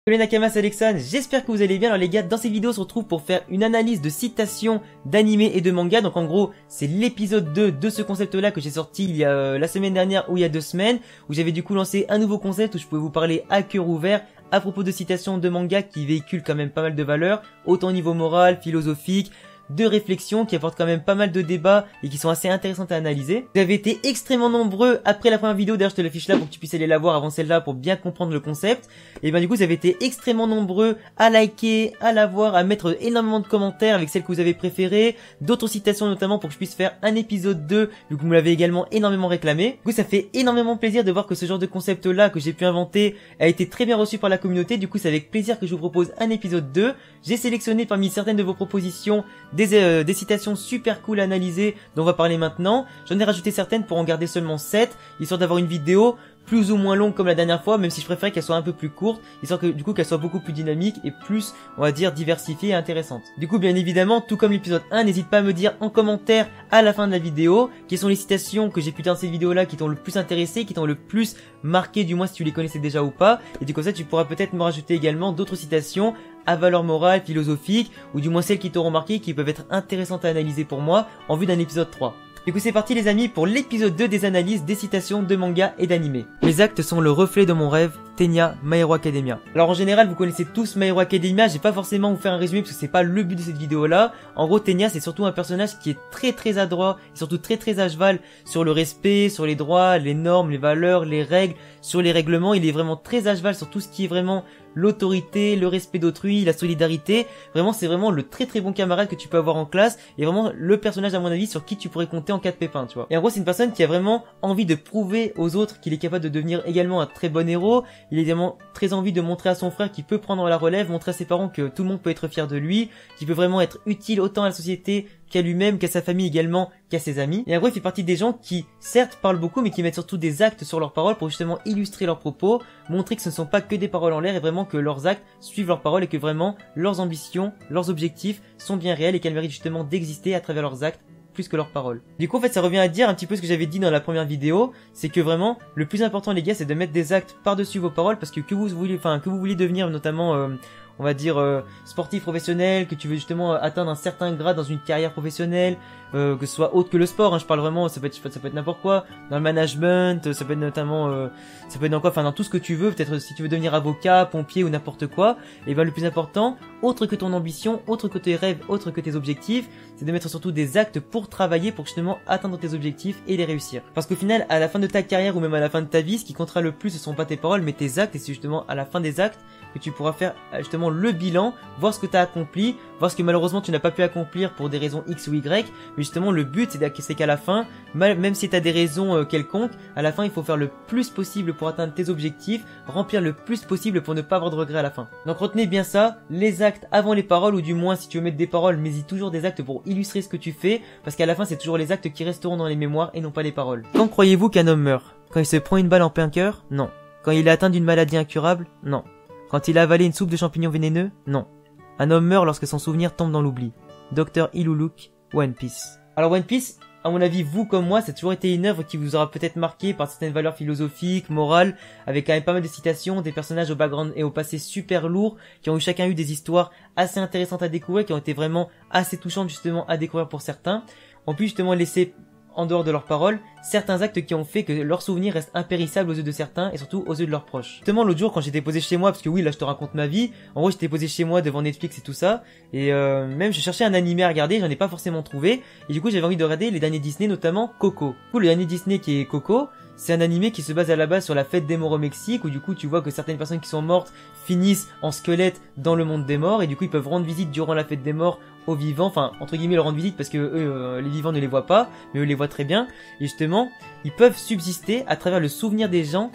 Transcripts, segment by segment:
Salut Nakama, c'est Alexandre, j'espère que vous allez bien. Alors les gars, dans cette vidéo on se retrouve pour faire une analyse de citations d'animés et de mangas. Donc en gros, c'est l'épisode 2 de ce concept là que j'ai sorti il y a la semaine dernière ou il y a 2 semaines, où j'avais du coup lancé un nouveau concept où je pouvais vous parler à cœur ouvert à propos de citations de mangas qui véhiculent quand même pas mal de valeurs, autant au niveau moral, philosophique, de réflexion, qui apportent quand même pas mal de débats et qui sont assez intéressantes à analyser. Vous avez été extrêmement nombreux après la première vidéo, d'ailleurs je te l'affiche là pour que tu puisses aller la voir avant celle-là pour bien comprendre le concept. Et ben du coup vous avez été extrêmement nombreux à liker, à la voir, à mettre énormément de commentaires avec celles que vous avez préférées, d'autres citations notamment pour que je puisse faire un épisode 2, vu que vous me l'avez également énormément réclamé. Du coup ça fait énormément plaisir de voir que ce genre de concept là que j'ai pu inventer a été très bien reçu par la communauté. Du coup c'est avec plaisir que je vous propose un épisode 2. J'ai sélectionné parmi certaines de vos propositions des citations super cool à analyser dont on va parler maintenant. J'en ai rajouté certaines pour en garder seulement 7, histoire d'avoir une vidéo plus ou moins longue comme la dernière fois, même si je préférais qu'elle soit un peu plus courte, histoire que du coup qu'elle soit beaucoup plus dynamique et plus, on va dire, diversifiée et intéressante. Du coup, bien évidemment, tout comme l'épisode 1, n'hésite pas à me dire en commentaire à la fin de la vidéo quelles sont les citations que j'ai pu dire dans cette vidéo-là qui t'ont le plus intéressé, qui t'ont le plus marqué, du moins si tu les connaissais déjà ou pas. Et du coup ça, tu pourras peut-être me rajouter également d'autres citations à valeur morale, philosophique, ou du moins celles qui t'auront marqué, qui peuvent être intéressantes à analyser pour moi en vue d'un épisode 3. Du coup c'est parti les amis pour l'épisode 2 des analyses des citations de manga et d'anime. Mes actes sont le reflet de mon rêve, Ténia, My Hero Academia. Alors en général vous connaissez tous My Hero Academia, j'ai pas forcément vous faire un résumé parce que c'est pas le but de cette vidéo là. En gros Ténia c'est surtout un personnage qui est très adroit et surtout très à cheval sur le respect, sur les droits, les normes, les valeurs, les règles, sur les règlements. Il est vraiment très à cheval sur tout ce qui est vraiment l'autorité, le respect d'autrui, la solidarité. Vraiment c'est vraiment le très bon camarade que tu peux avoir en classe et vraiment le personnage à mon avis sur qui tu pourrais compter en cas de pépin, tu vois. Et en gros c'est une personne qui a vraiment envie de prouver aux autres qu'il est capable de devenir également un très bon héros. Il a également très envie de montrer à son frère qu'il peut prendre la relève, montrer à ses parents que tout le monde peut être fier de lui, qu'il peut vraiment être utile autant à la société qu'à lui-même, qu'à sa famille également, qu'à ses amis. Et en gros, il fait partie des gens qui, certes, parlent beaucoup, mais qui mettent surtout des actes sur leurs paroles pour justement illustrer leurs propos, montrer que ce ne sont pas que des paroles en l'air et vraiment que leurs actes suivent leurs paroles et que vraiment leurs ambitions, leurs objectifs sont bien réels et qu'elles méritent justement d'exister à travers leurs actes plus que leurs paroles. Du coup en fait ça revient à dire un petit peu ce que j'avais dit dans la première vidéo, c'est que vraiment le plus important les gars c'est de mettre des actes par-dessus vos paroles, parce que vous voulez devenir notamment on va dire sportif professionnel, que tu veux justement atteindre un certain grade dans une carrière professionnelle, que ce soit autre que le sport, hein, je parle vraiment, ça peut être n'importe quoi, dans le management, ça peut être notamment, ça peut être dans quoi, enfin dans tout ce que tu veux, peut-être si tu veux devenir avocat, pompier ou n'importe quoi, et ben le plus important, autre que ton ambition, autre que tes rêves, autre que tes objectifs, c'est de mettre surtout des actes pour travailler, pour justement atteindre tes objectifs et les réussir. Parce qu'au final, à la fin de ta carrière ou même à la fin de ta vie, ce qui comptera le plus ce sont pas tes paroles mais tes actes, et c'est justement à la fin des actes que tu pourras faire justement le bilan, voir ce que tu as accompli, voir ce que malheureusement tu n'as pas pu accomplir pour des raisons X ou Y, mais justement le but c'est qu'à la fin, même si tu as des raisons quelconques, à la fin il faut faire le plus possible pour atteindre tes objectifs, remplir le plus possible pour ne pas avoir de regrets à la fin. Donc retenez bien ça, les actes avant les paroles, ou du moins si tu veux mettre des paroles, mais y toujours des actes pour illustrer ce que tu fais, parce qu'à la fin c'est toujours les actes qui resteront dans les mémoires et non pas les paroles. Quand croyez-vous qu'un homme meurt? Quand il se prend une balle en plein cœur? Non. Quand il est atteint d'une maladie incurable? Non. Quand il a avalé une soupe de champignons vénéneux? Non. Un homme meurt lorsque son souvenir tombe dans l'oubli. Dr. Iluluk, One Piece. Alors One Piece, à mon avis, vous comme moi, ça a toujours été une œuvre qui vous aura peut-être marqué par certaines valeurs philosophiques, morales, avec quand même pas mal de citations, des personnages au background et au passé super lourds, qui ont chacun eu des histoires assez intéressantes à découvrir, qui ont été vraiment assez touchantes justement à découvrir pour certains. On peut justement laisser en dehors de leurs paroles, certains actes qui ont fait que leurs souvenirs restent impérissables aux yeux de certains et surtout aux yeux de leurs proches. Justement l'autre jour quand j'étais posé chez moi, parce que oui là je te raconte ma vie, en gros j'étais posé chez moi devant Netflix et tout ça, et même je cherchais un animé à regarder, j'en ai pas forcément trouvé, et du coup j'avais envie de regarder les derniers Disney, notamment Coco. Du coup le dernier Disney qui est Coco, c'est un animé qui se base à la base sur la fête des morts au Mexique, où du coup tu vois que certaines personnes qui sont mortes finissent en squelette dans le monde des morts, et du coup ils peuvent rendre visite durant la fête des morts aux vivants, enfin entre guillemets leur rendre visite parce que eux, les vivants ne les voient pas, mais eux les voient très bien, et justement ils peuvent subsister à travers le souvenir des gens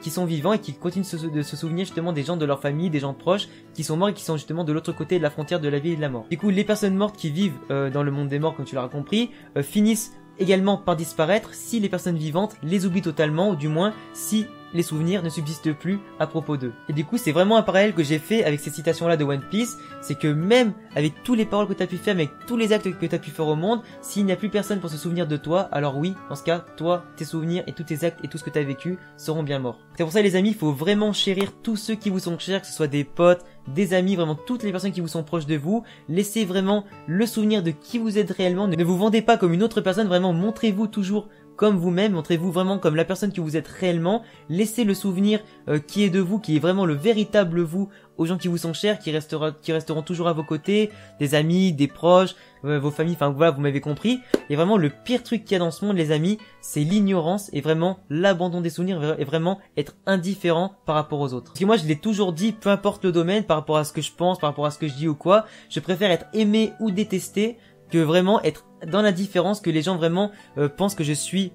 qui sont vivants et qui continuent de se souvenir justement des gens de leur famille, des gens proches qui sont morts et qui sont justement de l'autre côté de la frontière de la vie et de la mort. Du coup les personnes mortes qui vivent dans le monde des morts, comme tu l'auras compris, finissent également par disparaître si les personnes vivantes les oublient totalement, ou du moins si les souvenirs ne subsistent plus à propos d'eux. Et du coup, c'est vraiment un parallèle que j'ai fait avec cette citation-là de One Piece, c'est que même avec toutes les paroles que tu as pu faire, avec tous les actes que tu as pu faire au monde, s'il n'y a plus personne pour se souvenir de toi, alors oui, dans ce cas, toi, tes souvenirs et tous tes actes et tout ce que tu as vécu seront bien morts. C'est pour ça les amis, il faut vraiment chérir tous ceux qui vous sont chers, que ce soit des potes, des amis, vraiment toutes les personnes qui vous sont proches de vous. Laissez vraiment le souvenir de qui vous êtes réellement. Ne vous vendez pas comme une autre personne, vraiment montrez-vous toujours comme vous-même, montrez-vous vraiment comme la personne que vous êtes réellement. Laissez le souvenir qui est de vous, qui est vraiment le véritable vous, aux gens qui vous sont chers, qui resteront toujours à vos côtés, des amis, des proches, vos familles, enfin voilà, vous m'avez compris. Et vraiment le pire truc qu'il y a dans ce monde, les amis, c'est l'ignorance et vraiment l'abandon des souvenirs et vraiment être indifférent par rapport aux autres. Parce que moi je l'ai toujours dit, peu importe le domaine, par rapport à ce que je pense, par rapport à ce que je dis ou quoi, je préfère être aimé ou détesté que vraiment être dans l'indifférence, que les gens vraiment pensent que je suis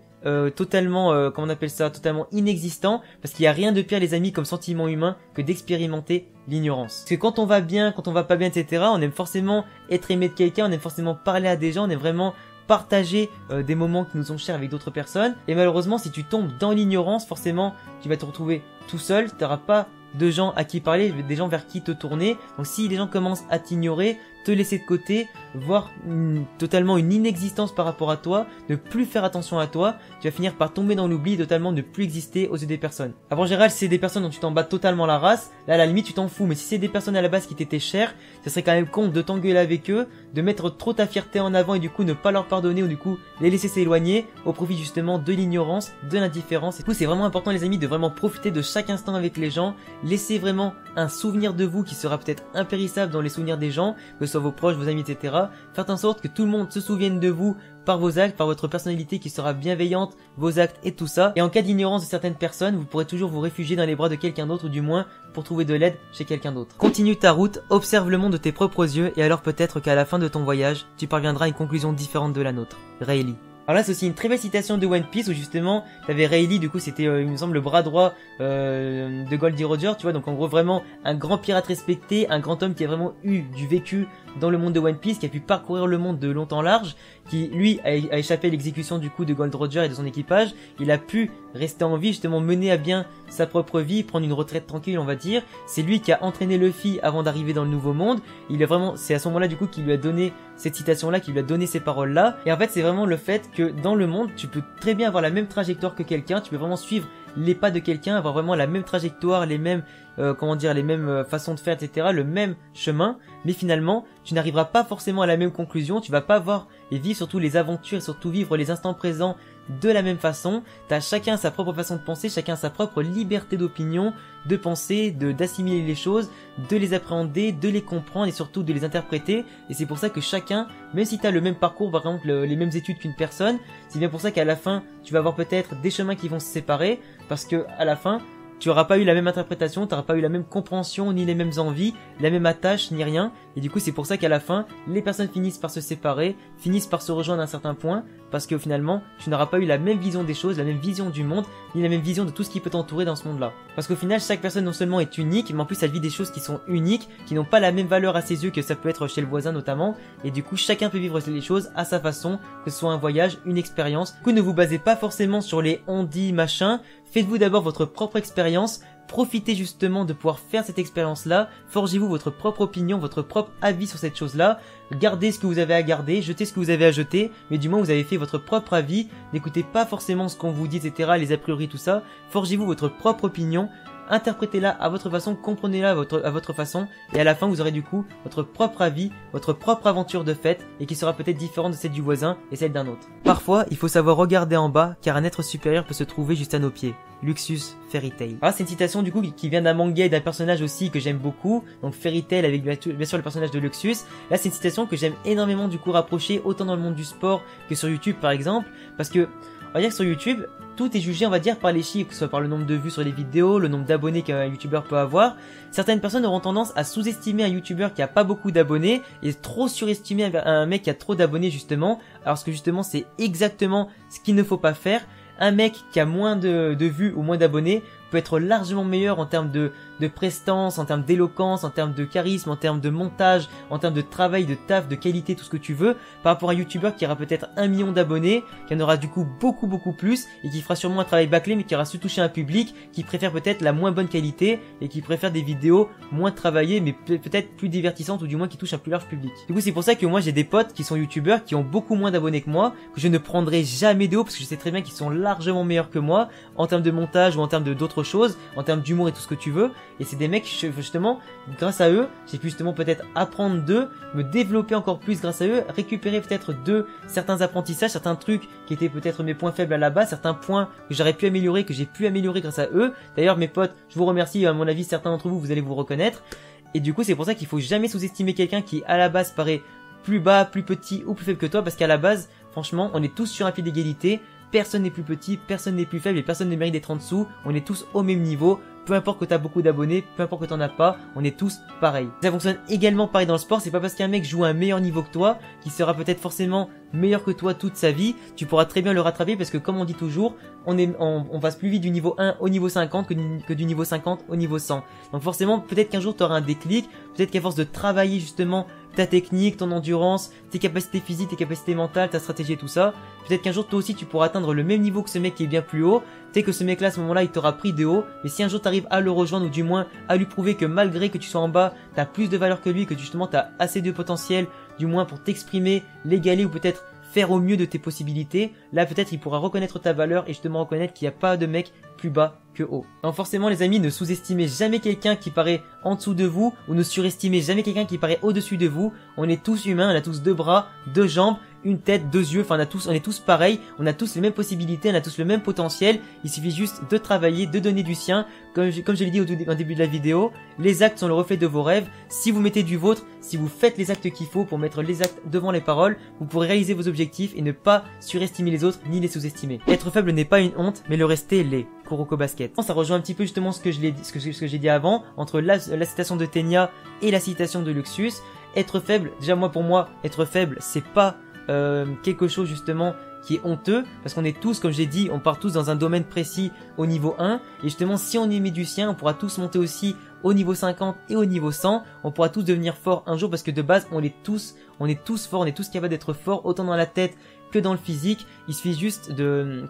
totalement, comment on appelle ça, totalement inexistant, parce qu'il n'y a rien de pire les amis comme sentiment humain que d'expérimenter l'ignorance. Parce que quand on va bien, quand on va pas bien, etc., on aime forcément être aimé de quelqu'un, on aime forcément parler à des gens, on aime vraiment partager des moments qui nous sont chers avec d'autres personnes, et malheureusement si tu tombes dans l'ignorance, forcément tu vas te retrouver tout seul, tu n'auras pas de gens à qui parler, des gens vers qui te tourner. Donc si les gens commencent à t'ignorer, te laisser de côté, voir totalement une inexistence par rapport à toi, ne plus faire attention à toi, tu vas finir par tomber dans l'oubli et totalement ne plus exister aux yeux des personnes. Alors en général, si c'est des personnes dont tu t'en bats totalement la race, là à la limite tu t'en fous, mais si c'est des personnes à la base qui t'étaient chères, ça serait quand même con de t'engueuler avec eux, de mettre trop ta fierté en avant et du coup ne pas leur pardonner ou du coup les laisser s'éloigner au profit justement de l'ignorance, de l'indifférence. Et du coup c'est vraiment important les amis de vraiment profiter de chaque instant avec les gens, laissez vraiment un souvenir de vous qui sera peut-être impérissable dans les souvenirs des gens, que ce soit vos proches, vos amis, etc. Faites en sorte que tout le monde se souvienne de vous par vos actes, par votre personnalité qui sera bienveillante, vos actes et tout ça. Et en cas d'ignorance de certaines personnes, vous pourrez toujours vous réfugier dans les bras de quelqu'un d'autre ou du moins pour trouver de l'aide chez quelqu'un d'autre. Continue ta route, observe le monde de tes propres yeux et alors peut-être qu'à la fin de ton voyage, tu parviendras à une conclusion différente de la nôtre. Rayleigh. Alors là c'est aussi une très belle citation de One Piece où justement t'avais Rayleigh, du coup c'était il me semble le bras droit de Goldie Roger, tu vois, donc en gros vraiment un grand pirate respecté, un grand homme qui a vraiment eu du vécu dans le monde de One Piece, qui a pu parcourir le monde de long en large, qui lui a échappé à l'exécution du coup de Gold Roger et de son équipage. Il a pu rester en vie, justement mener à bien sa propre vie, prendre une retraite tranquille on va dire. C'est lui qui a entraîné Luffy avant d'arriver dans le nouveau monde. Il est vraiment, c'est à ce moment-là du coup qu'il lui a donné cette citation là, qui lui a donné ces paroles là. Et en fait c'est vraiment le fait que dans le monde tu peux très bien avoir la même trajectoire que quelqu'un, tu peux vraiment suivre les pas de quelqu'un, avoir vraiment la même trajectoire, les mêmes comment dire, les mêmes façons de faire, etc., le même chemin, mais finalement tu n'arriveras pas forcément à la même conclusion, tu vas pas voir et vivre surtout les aventures et surtout vivre les instants présents de la même façon. T'as chacun sa propre façon de penser, chacun sa propre liberté d'opinion, de penser, d'assimiler les choses, de les appréhender, de les comprendre et surtout de les interpréter. Et c'est pour ça que chacun, même si t'as le même parcours, par exemple les mêmes études qu'une personne, c'est bien pour ça qu'à la fin tu vas avoir peut-être des chemins qui vont se séparer, parce que à la fin tu n'auras pas eu la même interprétation, tu n'auras pas eu la même compréhension, ni les mêmes envies, la même attache, ni rien. Et du coup, c'est pour ça qu'à la fin, les personnes finissent par se séparer, finissent par se rejoindre à un certain point, parce que finalement, tu n'auras pas eu la même vision des choses, la même vision du monde, ni la même vision de tout ce qui peut t'entourer dans ce monde-là. Parce qu'au final, chaque personne non seulement est unique, mais en plus elle vit des choses qui sont uniques, qui n'ont pas la même valeur à ses yeux que ça peut être chez le voisin notamment. Et du coup, chacun peut vivre les choses à sa façon, que ce soit un voyage, une expérience. Du coup, ne vous basez pas forcément sur les on-dit machin. Faites-vous d'abord votre propre expérience, profitez justement de pouvoir faire cette expérience-là, forgez-vous votre propre opinion, votre propre avis sur cette chose-là, gardez ce que vous avez à garder, jetez ce que vous avez à jeter, mais du moins vous avez fait votre propre avis, n'écoutez pas forcément ce qu'on vous dit, etc., les a priori, tout ça, forgez-vous votre propre opinion, interprétez-la à votre façon, comprenez-la à votre façon, et à la fin vous aurez du coup votre propre avis, votre propre aventure de fête, et qui sera peut-être différente de celle du voisin et celle d'un autre. Parfois, il faut savoir regarder en bas, car un être supérieur peut se trouver juste à nos pieds. Luxus Fairy Tail. Ah, c'est une citation du coup qui vient d'un manga et d'un personnage aussi que j'aime beaucoup, donc Fairy Tail avec bien sûr le personnage de Luxus. Là c'est une citation que j'aime énormément du coup rapprocher autant dans le monde du sport que sur YouTube par exemple, parce que on va dire que sur YouTube, tout est jugé, on va dire, par les chiffres, que ce soit par le nombre de vues sur les vidéos, le nombre d'abonnés qu'un youtubeur peut avoir. Certaines personnes auront tendance à sous-estimer un youtubeur qui a pas beaucoup d'abonnés et trop surestimer un mec qui a trop d'abonnés justement, alors que justement c'est exactement ce qu'il ne faut pas faire. Un mec qui a moins de vues ou moins d'abonnés peut être largement meilleur en termes de de prestance, en termes d'éloquence, en termes de charisme, en termes de montage, en termes de travail, de taf, de qualité, tout ce que tu veux, par rapport à un youtubeur qui aura peut-être 1 million d'abonnés, qui en aura du coup beaucoup plus, et qui fera sûrement un travail bâclé, mais qui aura su toucher un public, qui préfère peut-être la moins bonne qualité, et qui préfère des vidéos moins travaillées, mais peut-être plus divertissantes, ou du moins qui touchent un plus large public. Du coup, c'est pour ça que moi j'ai des potes qui sont youtubeurs, qui ont beaucoup moins d'abonnés que moi, que je ne prendrai jamais de haut, parce que je sais très bien qu'ils sont largement meilleurs que moi, en termes de montage, ou en termes d'autres choses, en termes d'humour et tout ce que tu veux, et c'est des mecs, justement, grâce à eux, j'ai pu justement peut-être apprendre d'eux, me développer encore plus grâce à eux, récupérer peut-être de certains apprentissages, certains trucs qui étaient peut-être mes points faibles à la base, certains points que j'aurais pu améliorer, que j'ai pu améliorer grâce à eux. D'ailleurs, mes potes, je vous remercie, à mon avis, certains d'entre vous, vous allez vous reconnaître. Et du coup, c'est pour ça qu'il faut jamais sous-estimer quelqu'un qui, à la base, paraît plus bas, plus petit ou plus faible que toi, parce qu'à la base, franchement, on est tous sur un pied d'égalité. Personne n'est plus petit, personne n'est plus faible et personne ne mérite d'être en dessous. On est tous au même niveau. Peu importe que t'as beaucoup d'abonnés, peu importe que t'en as pas, on est tous pareils. Ça fonctionne également pareil dans le sport, c'est pas parce qu'un mec joue à un meilleur niveau que toi, qu'il sera peut-être forcément meilleur que toi toute sa vie, tu pourras très bien le rattraper parce que comme on dit toujours, on passe plus vite du niveau 1 au niveau 50 que du niveau 50 au niveau 100. Donc forcément, peut-être qu'un jour tu auras un déclic, peut-être qu'à force de travailler justement ta technique, ton endurance, tes capacités physiques, tes capacités mentales, ta stratégie et tout ça, peut-être qu'un jour toi aussi tu pourras atteindre le même niveau que ce mec qui est bien plus haut. Peut-être que ce mec là à ce moment là il t'aura pris de haut, mais si un jour t'arrives à le rejoindre ou du moins à lui prouver que malgré que tu sois en bas, t'as plus de valeur que lui, que justement t'as assez de potentiel du moins pour t'exprimer, l'égaler ou peut-être faire au mieux de tes possibilités, là peut-être il pourra reconnaître ta valeur et justement reconnaître qu'il n'y a pas de mec plus bas que haut. Donc forcément les amis, ne sous-estimez jamais quelqu'un qui paraît en dessous de vous ou ne surestimez jamais quelqu'un qui paraît au-dessus de vous. On est tous humains, on a tous 2 bras, 2 jambes, une tête, 2 yeux, enfin on est tous pareils, on a tous les mêmes possibilités, on a tous le même potentiel, il suffit juste de travailler, de donner du sien, comme je l'ai dit au début de la vidéo, les actes sont le reflet de vos rêves, si vous mettez du vôtre, si vous faites les actes qu'il faut pour mettre les actes devant les paroles, vous pourrez réaliser vos objectifs et ne pas surestimer les autres ni les sous-estimer. Être faible n'est pas une honte, mais le rester l'est. Kuroko Basket. Ça rejoint un petit peu justement ce que j'ai dit avant, entre la citation de Tenya et la citation de Luxus. Être faible, déjà pour moi, être faible, c'est pas quelque chose justement qui est honteux, parce qu'on est tous, comme j'ai dit, on part tous dans un domaine précis au niveau 1, et justement si on y met du sien, on pourra tous monter aussi au niveau 50 et au niveau 100, on pourra tous devenir forts un jour, parce que de base on est tous forts, on est tous capables d'être forts, autant dans la tête que dans le physique. Il suffit juste de,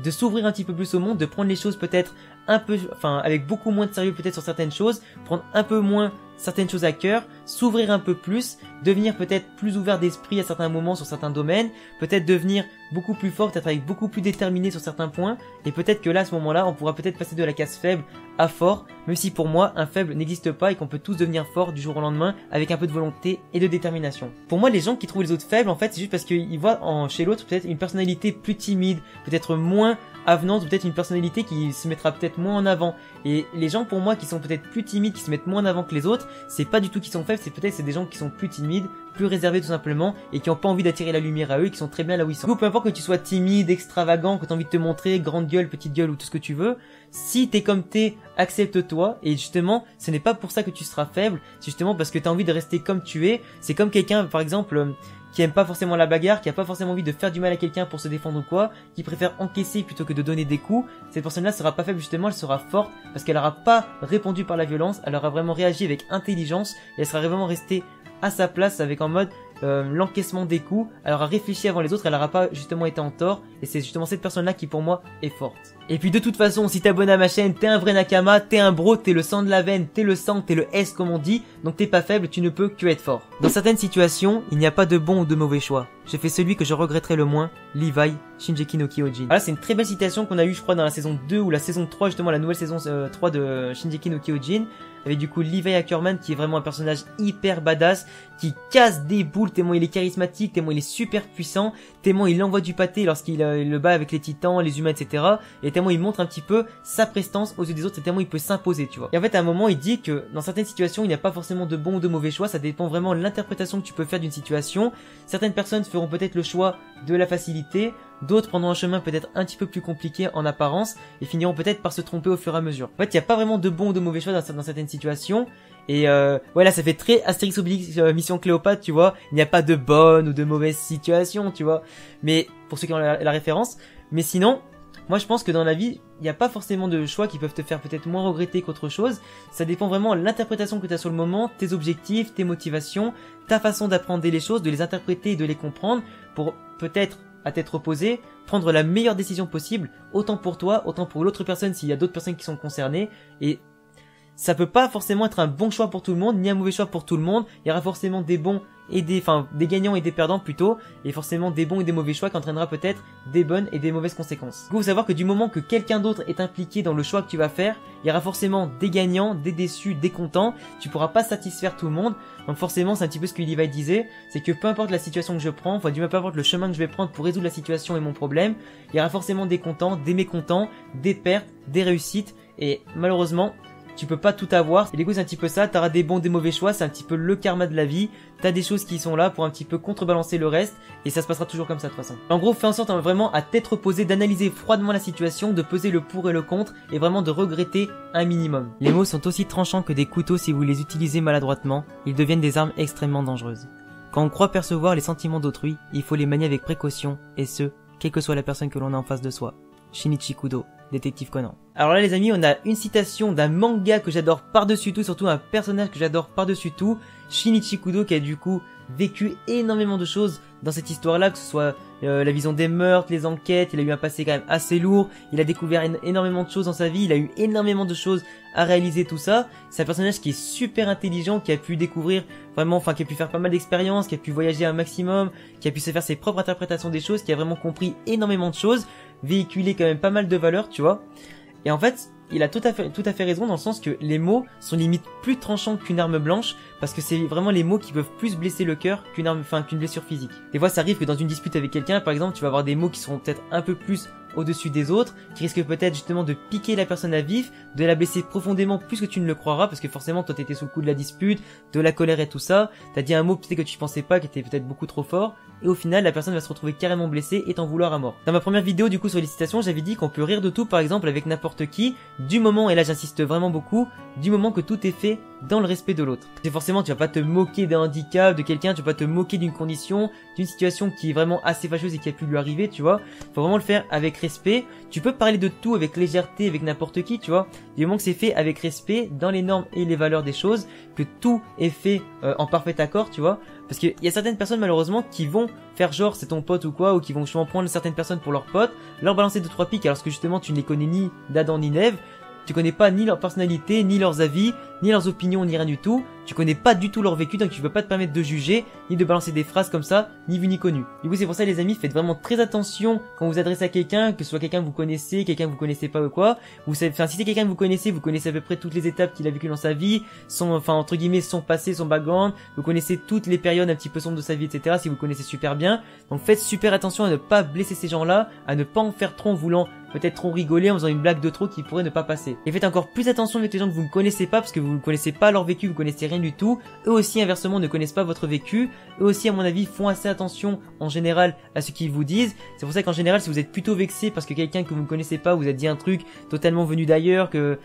de s'ouvrir un petit peu plus au monde, de prendre les choses peut-être un peu, avec beaucoup moins de sérieux peut-être sur certaines choses, prendre un peu moins certaines choses à cœur, s'ouvrir un peu plus, devenir peut-être plus ouvert d'esprit à certains moments sur certains domaines, peut-être devenir beaucoup plus fort, peut-être avec beaucoup plus déterminé sur certains points, et peut-être que là à ce moment-là on pourra peut-être passer de la case faible à fort, même si pour moi un faible n'existe pas et qu'on peut tous devenir fort du jour au lendemain avec un peu de volonté et de détermination. Pour moi les gens qui trouvent les autres faibles en fait c'est juste parce qu'ils voient chez l'autre peut-être une personnalité plus timide, peut-être moins avenante, peut-être une personnalité qui se mettra peut-être moins en avant. Et les gens pour moi qui sont peut-être plus timides, qui se mettent moins en avant que les autres, c'est pas du tout qu'ils sont faibles, c'est des gens qui sont plus timides, plus réservés tout simplement, et qui ont pas envie d'attirer la lumière à eux, et qui sont très bien là où ils sont. Du coup, peu importe que tu sois timide, extravagant, que t'as envie de te montrer, grande gueule, petite gueule ou tout ce que tu veux, si t'es comme t'es, accepte-toi, et justement, ce n'est pas pour ça que tu seras faible, c'est justement parce que t'as envie de rester comme tu es. C'est comme quelqu'un, par exemple, qui aime pas forcément la bagarre, qui a pas forcément envie de faire du mal à quelqu'un pour se défendre ou quoi, qui préfère encaisser plutôt que de donner des coups, cette personne-là sera pas faible justement, elle sera forte parce qu'elle aura pas répondu par la violence, elle aura vraiment réagi avec intelligence et elle sera vraiment restée à sa place avec en mode l'encaissement des coups, elle aura réfléchi avant les autres, elle aura pas justement été en tort, et c'est justement cette personne-là qui pour moi est forte. Et puis de toute façon, si t'es abonné à ma chaîne, t'es un vrai Nakama, t'es un bro, t'es le sang de la veine, t'es le sang, t'es le S comme on dit, donc t'es pas faible, tu ne peux que être fort. Dans certaines situations, il n'y a pas de bon ou de mauvais choix. J'ai fait celui que je regretterai le moins, Levi, Shingeki no Kyojin. Voilà, c'est une très belle citation qu'on a eu je crois dans la saison 2 ou la saison 3, justement la nouvelle saison 3 de Shingeki no Kyojin, avec du coup Levi Ackerman qui est vraiment un personnage hyper badass, qui casse des boules tellement il est charismatique, tellement il est super puissant, tellement il envoie du pâté lorsqu'il le bat avec les titans, les humains, etc. Et tellement il montre un petit peu sa prestance aux yeux des autres, et tellement il peut s'imposer, tu vois. Et en fait à un moment il dit que dans certaines situations il n'y a pas forcément de bon ou de mauvais choix, ça dépend vraiment de l'interprétation que tu peux faire d'une situation. Certaines personnes feront peut-être le choix de la facilité, d'autres prendront un chemin peut-être un petit peu plus compliqué en apparence et finiront peut-être par se tromper au fur et à mesure. En fait, il n'y a pas vraiment de bon ou de mauvais choix dans certaines situations. Et voilà, ça fait très Astérix Obélix Mission Cléopâtre, tu vois. Il n'y a pas de bonne ou de mauvaise situation, tu vois. Mais pour ceux qui ont la référence. Mais sinon, Moi je pense que dans la vie, il n'y a pas forcément de choix qui peuvent te faire peut-être moins regretter qu'autre chose. Ça dépend vraiment de l'interprétation que tu as sur le moment, tes objectifs, tes motivations, ta façon d'apprendre les choses, de les interpréter et de les comprendre pour peut-être à tête reposée, prendre la meilleure décision possible, autant pour toi, autant pour l'autre personne s'il y a d'autres personnes qui sont concernées. Et ça peut pas forcément être un bon choix pour tout le monde, ni un mauvais choix pour tout le monde. Il y aura forcément des bons et des gagnants et des perdants plutôt, et forcément des bons et des mauvais choix qui entraînera peut-être des bonnes et des mauvaises conséquences. Il faut savoir que du moment que quelqu'un d'autre est impliqué dans le choix que tu vas faire, il y aura forcément des gagnants, des déçus, des contents. Tu pourras pas satisfaire tout le monde. Donc forcément, c'est un petit peu ce que Levi disait, c'est que peu importe la situation que je prends, enfin du moins peu importe le chemin que je vais prendre pour résoudre la situation et mon problème, il y aura forcément des contents, des mécontents, des pertes, des réussites, et malheureusement, tu peux pas tout avoir. Et du coup c'est un petit peu ça, t'auras des bons, des mauvais choix, c'est un petit peu le karma de la vie. T'as des choses qui sont là pour un petit peu contrebalancer le reste, et ça se passera toujours comme ça de toute façon. En gros, fais en sorte vraiment à tête reposée d'analyser froidement la situation, de peser le pour et le contre, et vraiment de regretter un minimum. Les mots sont aussi tranchants que des couteaux si vous les utilisez maladroitement, ils deviennent des armes extrêmement dangereuses. Quand on croit percevoir les sentiments d'autrui, il faut les manier avec précaution, et ce, quelle que soit la personne que l'on a en face de soi. Shinichi Kudo, Détective Conan. Alors là les amis, on a une citation d'un manga que j'adore par-dessus tout, surtout un personnage que j'adore par-dessus tout, Shinichi Kudo, qui a du coup vécu énormément de choses dans cette histoire-là, que ce soit la vision des meurtres, les enquêtes, il a eu un passé quand même assez lourd, il a découvert énormément de choses dans sa vie, il a eu énormément de choses à réaliser, tout ça. C'est un personnage qui est super intelligent, qui a pu découvrir vraiment, enfin qui a pu faire pas mal d'expériences, qui a pu voyager un maximum, qui a pu se faire ses propres interprétations des choses, qui a vraiment compris énormément de choses, véhiculé quand même pas mal de valeurs, tu vois. Et en fait, il a tout à fait raison dans le sens que les mots sont limite plus tranchants qu'une arme blanche, parce que c'est vraiment les mots qui peuvent plus blesser le cœur qu'une blessure physique. Des fois, ça arrive que dans une dispute avec quelqu'un, par exemple, tu vas avoir des mots qui seront peut-être un peu plus au-dessus des autres, qui risquent peut-être justement de piquer la personne à vif, de la blesser profondément plus que tu ne le croiras, parce que forcément toi t'étais sous le coup de la dispute, de la colère et tout ça, t'as dit un mot peut-être que tu pensais pas, qui était peut-être beaucoup trop fort, et au final la personne va se retrouver carrément blessée et t'en vouloir à mort. Dans ma première vidéo du coup sur les citations, j'avais dit qu'on peut rire de tout par exemple avec n'importe qui, du moment, et là j'insiste vraiment beaucoup, du moment que tout est fait dans le respect de l'autre. C'est forcément tu vas pas te moquer d'un handicap, de quelqu'un, tu vas pas te moquer d'une condition, d'une situation qui est vraiment assez fâcheuse et qui a pu lui arriver, tu vois. Faut vraiment le faire avec respect. Tu peux parler de tout avec légèreté avec n'importe qui, tu vois. Du moment que c'est fait avec respect, dans les normes et les valeurs des choses, que tout est fait en parfait accord, tu vois. Parce qu'il y a certaines personnes malheureusement qui vont faire genre c'est ton pote ou quoi, ou qui vont justement prendre certaines personnes pour leurs potes, leur balancer 2-3 piques alors que justement tu ne les connais ni d'Adam ni d'Ève. Tu connais pas ni leur personnalité, ni leurs avis, ni leurs opinions, ni rien du tout. Tu connais pas du tout leur vécu, donc tu peux pas te permettre de juger, ni de balancer des phrases comme ça, ni vu ni connu. Du coup, c'est pour ça, les amis, faites vraiment très attention quand vous vous adressez à quelqu'un, que ce soit quelqu'un que vous connaissez, quelqu'un que vous connaissez pas ou quoi. Si c'est quelqu'un que vous connaissez à peu près toutes les étapes qu'il a vécues dans sa vie, entre guillemets, son passé, son background. Vous connaissez toutes les périodes un petit peu sombres de sa vie, etc. Si vous connaissez super bien. Donc faites super attention à ne pas blesser ces gens-là, à ne pas en faire trop en voulant peut-être trop rigoler en faisant une blague de trop qui pourrait ne pas passer. Et faites encore plus attention avec les gens que vous ne connaissez pas parce que vous ne connaissez pas leur vécu, vous connaissez rien du tout. Eux aussi inversement ne connaissent pas votre vécu. Eux aussi à mon avis font assez attention en général à ce qu'ils vous disent. C'est pour ça qu'en général si vous êtes plutôt vexé parce que quelqu'un que vous ne connaissez pas vous a dit un truc totalement venu d'ailleurs, que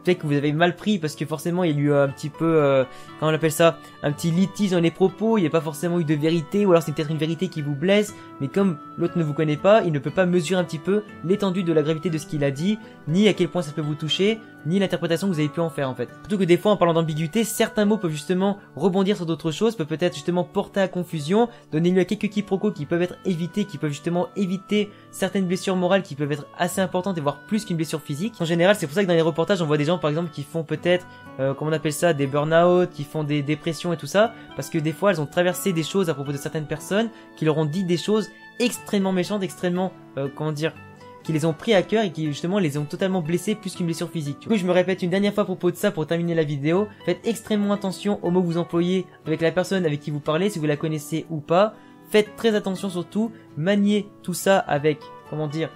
peut-être que vous avez mal pris parce que forcément il y a eu un petit peu, comment on appelle ça, un petit litige dans les propos, il n'y a pas forcément eu de vérité, ou alors c'est peut-être une vérité qui vous blesse, mais comme l'autre ne vous connaît pas, il ne peut pas mesurer un petit peu l'étendue de la gravité de ce qu'il a dit, ni à quel point ça peut vous toucher, ni l'interprétation que vous avez pu en faire en fait. Surtout que des fois en parlant d'ambiguïté, certains mots peuvent justement rebondir sur d'autres choses, peuvent peut-être justement porter à confusion, donner lieu à quelques quiproquos qui peuvent être évités, qui peuvent justement éviter certaines blessures morales qui peuvent être assez importantes et voire plus qu'une blessure physique. En général, c'est pour ça que dans les reportages on voit des gens par exemple qui font peut-être, comment on appelle ça, des burn-out, qui font des dépressions et tout ça, parce que des fois elles ont traversé des choses à propos de certaines personnes qui leur ont dit des choses extrêmement méchantes, extrêmement, comment dire, qui les ont pris à cœur et qui justement les ont totalement blessés plus qu'une blessure physique. Du coup, je me répète une dernière fois à propos de ça pour terminer la vidéo. Faites extrêmement attention aux mots que vous employez avec la personne avec qui vous parlez, si vous la connaissez ou pas. Faites très attention surtout, maniez tout ça avec, comment dire,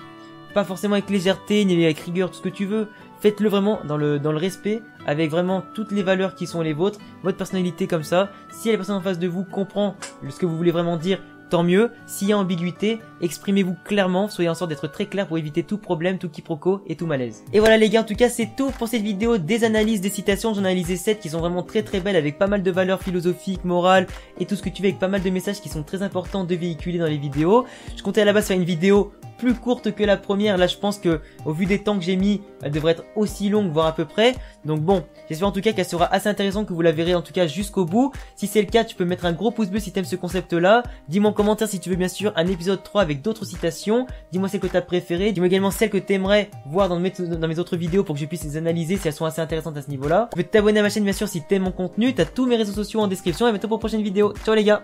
pas forcément avec légèreté ni avec rigueur, tout ce que tu veux. Faites-le vraiment dans le respect, avec vraiment toutes les valeurs qui sont les vôtres, votre personnalité comme ça. Si la personne en face de vous comprend ce que vous voulez vraiment dire, tant mieux. S'il y a ambiguïté, exprimez-vous clairement, soyez en sorte d'être très clair pour éviter tout problème, tout quiproquo et tout malaise. Et voilà les gars, en tout cas c'est tout pour cette vidéo des analyses, des citations. J'en ai analysé 7 qui sont vraiment très belles avec pas mal de valeurs philosophiques, morales et tout ce que tu veux, avec pas mal de messages qui sont très importants de véhiculer dans les vidéos. Je comptais à la base faire une vidéo plus courte que la première. Là, je pense que au vu des temps que j'ai mis, elle devrait être aussi longue, voire à peu près. Donc bon, j'espère en tout cas qu'elle sera assez intéressante, que vous la verrez en tout cas jusqu'au bout. Si c'est le cas, tu peux mettre un gros pouce bleu si t'aimes ce concept-là. Dis-moi en commentaire si tu veux bien sûr un épisode 3 avec d'autres citations. Dis-moi celle que t'as préférée. Dis-moi également celle que t'aimerais voir dans mes autres vidéos pour que je puisse les analyser si elles sont assez intéressantes à ce niveau-là. Tu peux t'abonner à ma chaîne bien sûr si t'aimes mon contenu. T'as tous mes réseaux sociaux en description et à bientôt pour une prochaine vidéo. Ciao les gars.